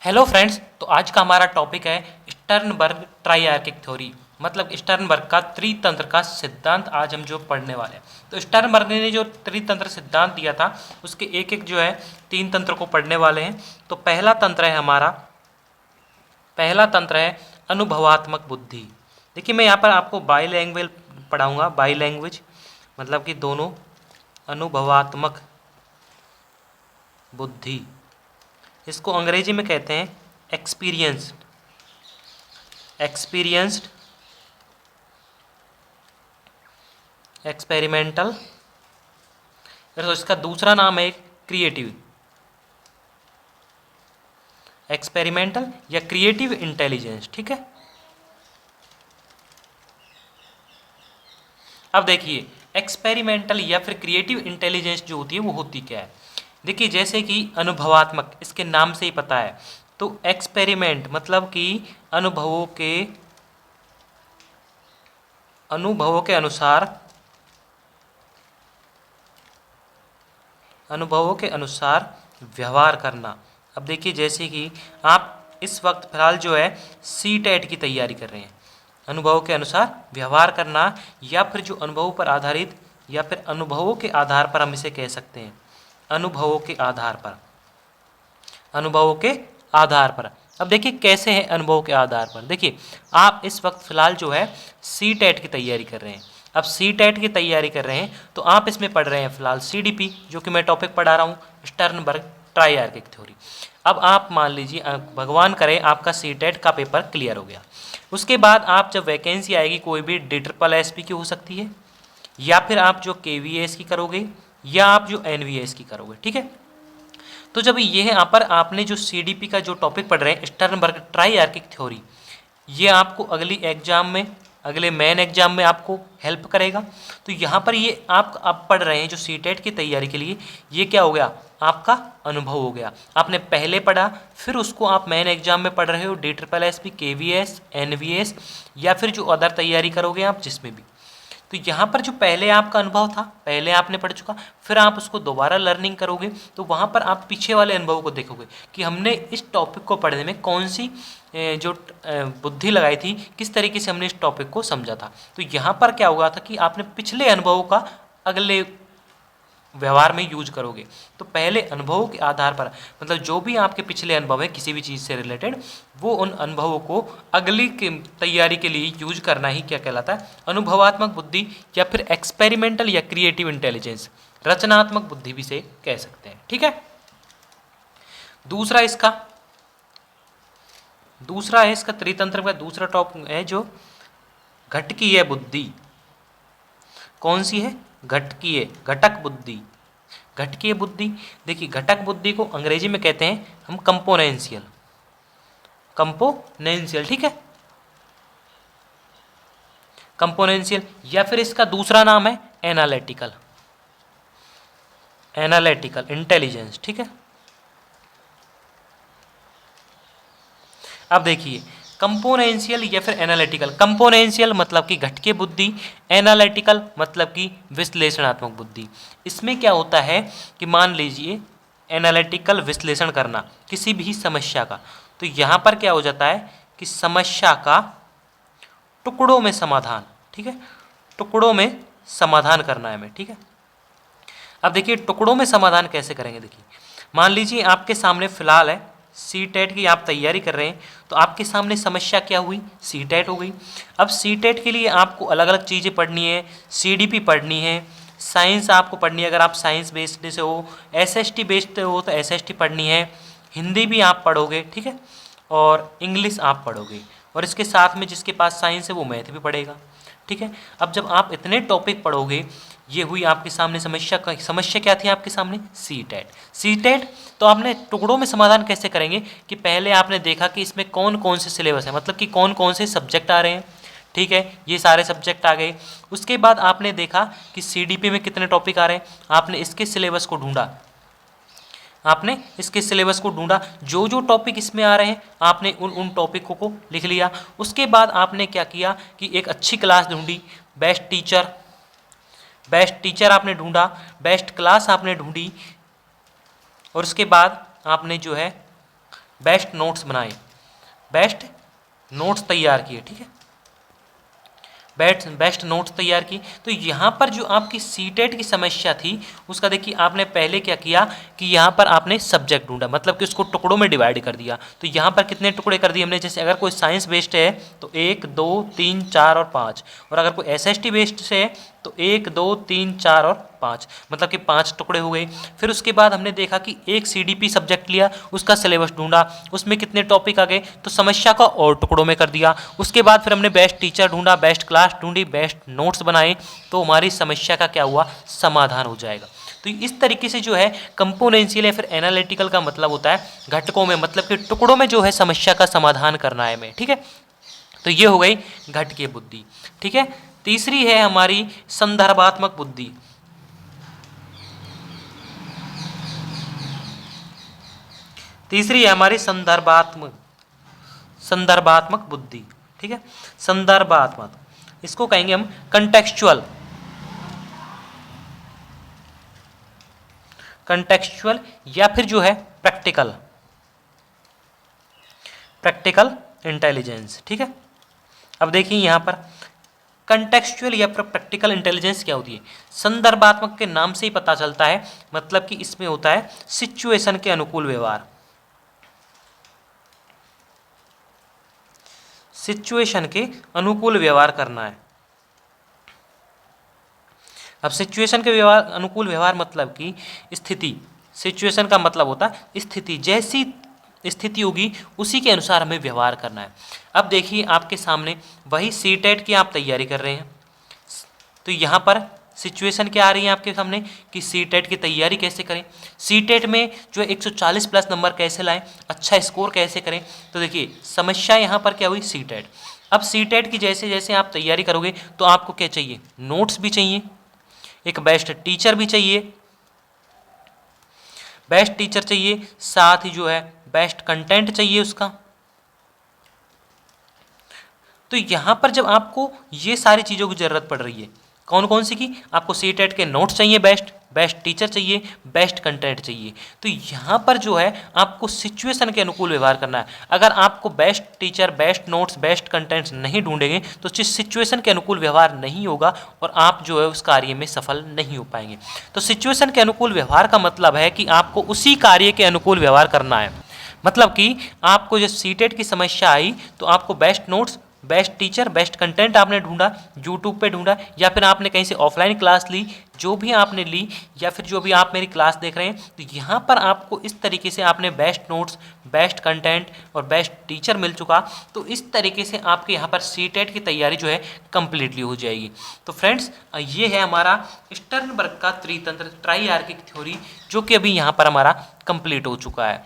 Hello friends, तो आज का हमारा टॉपिक है स्टर्नबर्ग ट्राइआर्किक थ्योरी, मतलब स्टर्नबर्ग का त्रितंत्र का सिद्धांत आज हम जो पढ़ने वाले हैं। तो स्टर्नबर्ग ने जो त्रितंत्र सिद्धांत दिया था उसके एक एक जो है तीन तंत्र को पढ़ने वाले हैं। तो पहला तंत्र है अनुभवात्मक बुद्धि। देखिए, मैं यहाँ पर आपको बाई लैंग्वेज पढ़ाऊँगा। बाई लैंग्वेज मतलब कि दोनों, अनुभवात्मक बुद्धि, इसको अंग्रेजी में कहते हैं एक्सपीरियंस्ड एक्सपेरिमेंटल। तो इसका दूसरा नाम है क्रिएटिव एक्सपेरिमेंटल या क्रिएटिव इंटेलिजेंस। ठीक है, अब देखिए एक्सपेरिमेंटल या फिर क्रिएटिव इंटेलिजेंस जो होती है वो होती क्या है। देखिए, जैसे कि अनुभवात्मक, इसके नाम से ही पता है। तो एक्सपेरिमेंट मतलब कि अनुभवों के अनुसार व्यवहार करना। अब देखिए, जैसे कि आप इस वक्त फिलहाल जो है सी टेट की तैयारी कर रहे हैं, अनुभवों के अनुसार व्यवहार करना, या फिर जो अनुभवों पर आधारित, या फिर अनुभवों के आधार पर हम इसे कह सकते हैं, अनुभवों के आधार पर। अब देखिए कैसे है अनुभवों के आधार पर। देखिए, आप इस वक्त फिलहाल जो है सी टेट की तैयारी कर रहे हैं। अब सी टेट की तैयारी कर रहे हैं तो आप इसमें पढ़ रहे हैं फिलहाल सीडीपी, जो कि मैं टॉपिक पढ़ा रहा हूँ, स्टर्नबर्ग ट्राइआर्किक थ्योरी। अब आप मान लीजिए, भगवान करे आपका सी टेट का पेपर क्लियर हो गया। उसके बाद आप जब वैकेंसी आएगी, कोई भी DSSP की हो सकती है, या फिर आप जो KVS की करोगे, या आप जो NVS की करोगे। ठीक है, तो जब ये यहाँ पर आपने जो CDP का जो टॉपिक पढ़ रहे हैं स्टर्नबर्ग ट्राइआर्किक थ्योरी, ये आपको अगले मेन एग्जाम में आपको हेल्प करेगा। तो यहाँ पर ये आप पढ़ रहे हैं जो सी टेट की तैयारी के लिए, ये क्या हो गया, आपका अनुभव हो गया। आपने पहले पढ़ा, फिर उसको आप मेन एग्जाम में पढ़ रहे हो, DSSP, KVS, NVS, या फिर जो अदर तैयारी करोगे आप जिसमें भी। तो यहाँ पर जो पहले आपका अनुभव था, पहले आपने पढ़ चुका, फिर आप उसको दोबारा लर्निंग करोगे, तो वहाँ पर आप पीछे वाले अनुभव को देखोगे कि हमने इस टॉपिक को पढ़ने में कौन सी जो बुद्धि लगाई थी, किस तरीके से हमने इस टॉपिक को समझा था। तो यहाँ पर क्या हुआ था कि आपने पिछले अनुभवों का अगले व्यवहार में यूज करोगे। तो पहले अनुभवों के आधार पर, मतलब जो भी आपके पिछले अनुभव है किसी भी चीज़ से रिलेटेड, वो उन अनुभवों को अगली की तैयारी के लिए यूज करना ही क्या कहलाता है, अनुभवात्मक बुद्धि, या फिर एक्सपेरिमेंटल या क्रिएटिव इंटेलिजेंस, रचनात्मक बुद्धि भी से कह सकते हैं। ठीक है, दूसरा है इसका त्रितंत्र का दूसरा टॉपिक है जो घटकीय बुद्धि। कौन सी है, घटक बुद्धि। घटकीय बुद्धि, देखिए घटक बुद्धि को अंग्रेजी में कहते हैं हम कंपोनेंशियल। ठीक है, कंपोनेंशियल, या फिर इसका दूसरा नाम है एनालिटिकल इंटेलिजेंस। ठीक है, अब देखिए कंपोनेंशियल या फिर एनालिटिकल। कंपोनेंशियल मतलब कि घटकीय बुद्धि, एनालिटिकल मतलब कि विश्लेषणात्मक बुद्धि। इसमें क्या होता है कि मान लीजिए एनालिटिकल विश्लेषण करना किसी भी समस्या का, तो यहाँ पर क्या हो जाता है कि समस्या का टुकड़ों में समाधान। ठीक है, टुकड़ों में समाधान करना है हमें। ठीक है, अब देखिए टुकड़ों में समाधान कैसे करेंगे। देखिए, मान लीजिए आपके सामने फिलहाल है सी टेट की आप तैयारी कर रहे हैं, तो आपके सामने समस्या क्या हुई, सी टेट हो गई। अब सी टेट के लिए आपको अलग अलग चीज़ें पढ़नी है, CDP पढ़नी है, साइंस आपको पढ़नी है अगर आप साइंस बेस्ड से हो, SST बेस्ड हो तो SST पढ़नी है, हिंदी भी आप पढ़ोगे। ठीक है, और इंग्लिश आप पढ़ोगे, और इसके साथ में जिसके पास साइंस है वो मैथ भी पढ़ेगा। ठीक है, अब जब आप इतने टॉपिक पढ़ोगे, ये हुई आपके सामने समस्या क्या थी आपके सामने, सी टेट। तो आपने टुकड़ों में समाधान कैसे करेंगे कि पहले आपने देखा कि इसमें कौन कौन से सिलेबस है, मतलब कि कौन कौन से सब्जेक्ट आ रहे हैं। ठीक है, ये सारे सब्जेक्ट आ गए। उसके बाद आपने देखा कि CDP में कितने टॉपिक आ रहे हैं, आपने इसके सिलेबस को ढूंढा, जो जो टॉपिक इसमें आ रहे हैं आपने उन टॉपिकों को लिख लिया। उसके बाद आपने क्या किया कि एक अच्छी क्लास ढूंढी, बेस्ट टीचर आपने ढूंढा, बेस्ट क्लास आपने ढूंढी, और उसके बाद आपने जो है बेस्ट नोट्स बनाए, बेस्ट नोट्स तैयार किए, ठीक है, बेस्ट नोट्स तैयार की। तो यहाँ पर जो आपकी सीटेट की समस्या थी उसका देखिए आपने पहले क्या किया कि यहाँ पर आपने सब्जेक्ट ढूंढा, मतलब कि उसको टुकड़ों में डिवाइड कर दिया। तो यहाँ पर कितने टुकड़े कर दिए हमने, जैसे अगर कोई साइंस बेस्ड है तो 1 2 3 4 और 5, और अगर कोई एसएसटी बेस्ड से है तो 1 2 3 4 और 5, मतलब कि 5 टुकड़े हो गए। फिर उसके बाद हमने देखा कि एक सीडीपी सब्जेक्ट लिया, उसका सिलेबस ढूंढा, उसमें कितने टॉपिक आ गए, तो समस्या को और टुकड़ों में कर दिया। उसके बाद फिर हमने बेस्ट टीचर ढूंढा, बेस्ट क्लास ढूंढी, बेस्ट नोट्स बनाए, तो हमारी समस्या का क्या हुआ, समाधान हो जाएगा। तो इस तरीके से जो है कंपोनेंशियल या फिर एनालिटिकल का मतलब होता है घटकों में, मतलब कि टुकड़ों में जो है समस्या का समाधान करना है हमें, ठीक है। तो ये हो गई घटकीय बुद्धि, ठीक है। तीसरी है हमारी संदर्भात्मक बुद्धि। तीसरी है हमारी संदर्भात्मक बुद्धि, ठीक है। संदर्भात्मक, इसको कहेंगे हम कंटेक्चुअल, कंटेक्चुअल या फिर जो है प्रैक्टिकल, प्रैक्टिकल इंटेलिजेंस, ठीक है। अब देखिए यहाँ पर कंटेक्चुअल या प्रैक्टिकल इंटेलिजेंस क्या होती है। संदर्भात्मक के नाम से ही पता चलता है, मतलब कि इसमें होता है सिचुएशन के अनुकूल व्यवहार, सिचुएशन के अनुकूल व्यवहार करना है। अब सिचुएशन के व्यवहार अनुकूल व्यवहार मतलब कि स्थिति, सिचुएशन का मतलब होता है स्थिति, जैसी स्थिति होगी उसी के अनुसार हमें व्यवहार करना है। अब देखिए आपके सामने वही सीटेट की आप तैयारी कर रहे हैं, तो यहाँ पर सिचुएशन क्या आ रही है आपके सामने कि सीटेट की तैयारी कैसे करें, सीटेट में जो 140 प्लस नंबर कैसे लाएं, अच्छा स्कोर कैसे करें। तो देखिए समस्या यहाँ पर क्या हुई, सीटेट। अब सीटेट की जैसे जैसे आप तैयारी करोगे तो आपको क्या चाहिए, नोट्स भी चाहिए, एक बेस्ट टीचर भी चाहिए, बेस्ट टीचर चाहिए, साथ ही जो है बेस्ट कंटेंट चाहिए उसका। तो यहाँ पर जब आपको ये सारी चीज़ों की ज़रूरत पड़ रही है, कौन कौन सी की, आपको सीटेट के नोट्स चाहिए, बेस्ट टीचर चाहिए, बेस्ट कंटेंट चाहिए। तो यहाँ पर जो है आपको सिचुएशन के अनुकूल व्यवहार करना है। अगर आपको best teacher, best notes, best contents नहीं ढूंढेंगे तो सिचुएशन के अनुकूल व्यवहार नहीं होगा और आप जो है उस कार्य में सफल नहीं हो पाएंगे। तो सिचुएशन के अनुकूल व्यवहार का मतलब है कि आपको उसी कार्य के अनुकूल व्यवहार करना है। मतलब कि आपको जब सीटेट की समस्या आई तो आपको best notes, best teacher, best content आपने ढूंढा, यूट्यूब पे ढूंढा, या फिर आपने कहीं से ऑफलाइन क्लास ली, जो भी आपने ली, या फिर जो भी आप मेरी क्लास देख रहे हैं, तो यहाँ पर आपको इस तरीके से आपने बेस्ट नोट्स, बेस्ट कंटेंट और बेस्ट टीचर मिल चुका। तो इस तरीके से आपके यहाँ पर सीटेट की तैयारी जो है कंप्लीटली हो जाएगी। तो फ्रेंड्स ये है हमारा स्टर्नबर्ग का त्रितंत्र ट्राई आर्किक थ्योरी, जो कि अभी यहाँ पर हमारा कंप्लीट हो चुका है।